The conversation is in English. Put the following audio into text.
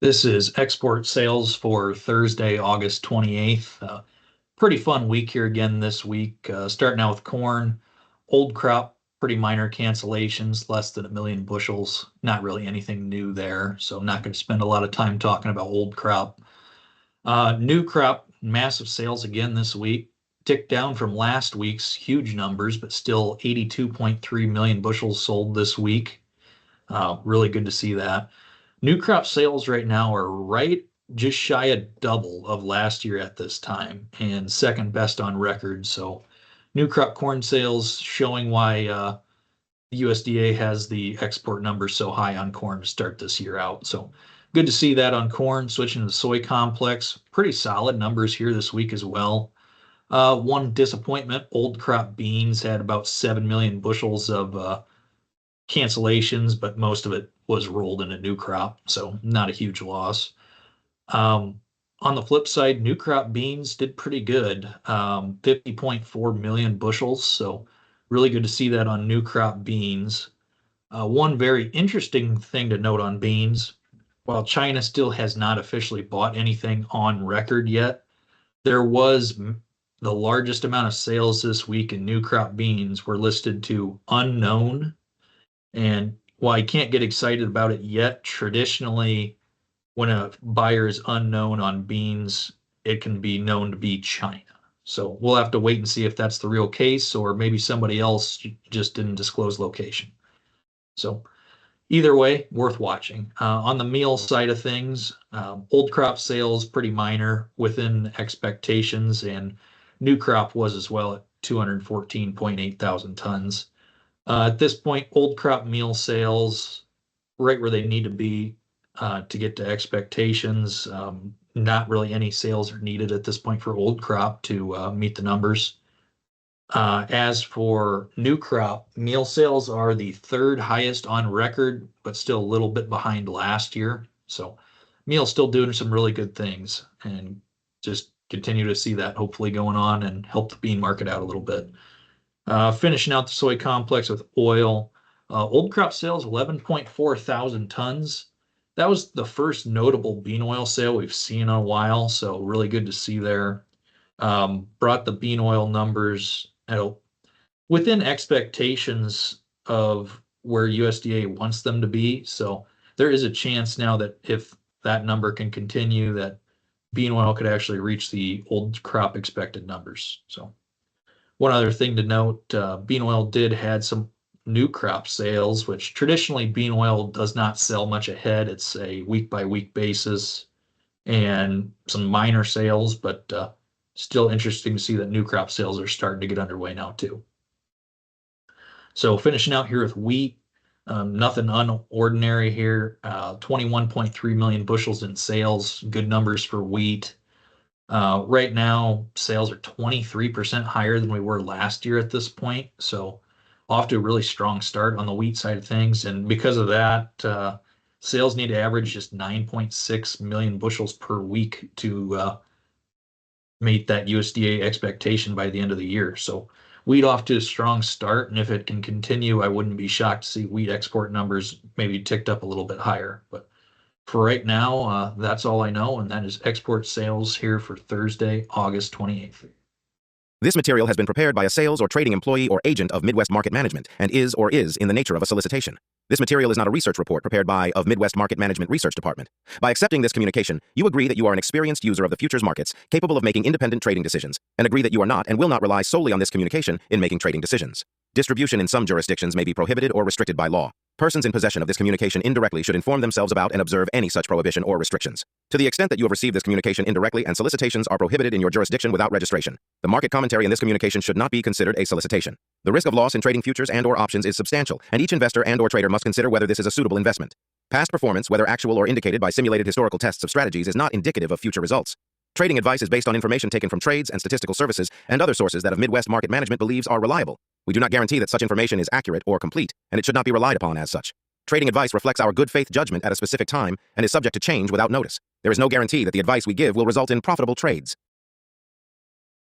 This is export sales for Thursday, August 28th. Pretty fun week here again this week. Starting out with corn, old crop, pretty minor cancellations, less than 1 million bushels. Not really anything new there, so I'm not going to spend a lot of time talking about old crop. New crop, massive sales again this week. Ticked down from last week's huge numbers, but still 82.3 million bushels sold this week. Really good to see that. New crop sales right now are right just shy of double of last year at this time and second best on record. So new crop corn sales showing why the USDA has the export numbers so high on corn to start this year out. So good to see that on corn. Switching to the soy complex, pretty solid numbers here this week as well. One disappointment, old crop beans had about 7 million bushels of cancellations, but most of it was rolled into new crop, so not a huge loss. On the flip side, new crop beans did pretty good, 50.4 million bushels, so really good to see that on new crop beans. One very interesting thing to note on beans, while China still has not officially bought anything on record yet, there was the largest amount of sales this week in new crop beans were listed to unknown. And while I can't get excited about it yet, traditionally, when a buyer is unknown on beans, it can be known to be China. So we'll have to wait and see if that's the real case, or maybe somebody else just didn't disclose location. So either way, worth watching. On the meal side of things, old crop sales pretty minor within expectations, and new crop was as well at 214.8 thousand tons. At this point, old crop meal sales right where they need to be to get to expectations. Not really any sales are needed at this point for old crop to meet the numbers. As for new crop, meal sales are the third highest on record, but still a little bit behind last year. So meal's still doing some really good things, and just continue to see that hopefully going on and help the bean market out a little bit. Finishing out the soy complex with oil. Old crop sales, 11.4 thousand tons. That was the first notable bean oil sale we've seen in a while, so really good to see there. Brought the bean oil numbers within expectations of where USDA wants them to be. So there is a chance now that if that number can continue, that bean oil could actually reach the old crop expected numbers. So one other thing to note, bean oil did had some new crop sales, which traditionally bean oil does not sell much ahead. It's a week by week basis and some minor sales, but still interesting to see that new crop sales are starting to get underway now too. So finishing out here with wheat, nothing unordinary here. 21.3 million bushels in sales, good numbers for wheat. Right now, sales are 23% higher than we were last year at this point. So off to a really strong start on the wheat side of things. And because of that, sales need to average just 9.6 million bushels per week to meet that USDA expectation by the end of the year. So wheat off to a strong start. And if it can continue, I wouldn't be shocked to see wheat export numbers maybe ticked up a little bit higher. But for right now, that's all I know, and that is export sales here for Thursday, August 28th. This material has been prepared by a sales or trading employee or agent of Midwest Market Management and is or is in the nature of a solicitation. This material is not a research report prepared by of Midwest Market Management Research Department. By accepting this communication, you agree that you are an experienced user of the futures markets capable of making independent trading decisions, and agree that you are not and will not rely solely on this communication in making trading decisions. Distribution in some jurisdictions may be prohibited or restricted by law. Persons in possession of this communication indirectly should inform themselves about and observe any such prohibition or restrictions. To the extent that you have received this communication indirectly and solicitations are prohibited in your jurisdiction without registration, the market commentary in this communication should not be considered a solicitation. The risk of loss in trading futures and/or options is substantial, and each investor and/or trader must consider whether this is a suitable investment. Past performance, whether actual or indicated by simulated historical tests of strategies, is not indicative of future results. Trading advice is based on information taken from trades and statistical services and other sources that of Midwest Market Management believes are reliable. We do not guarantee that such information is accurate or complete, and it should not be relied upon as such. Trading advice reflects our good faith judgment at a specific time and is subject to change without notice. There is no guarantee that the advice we give will result in profitable trades.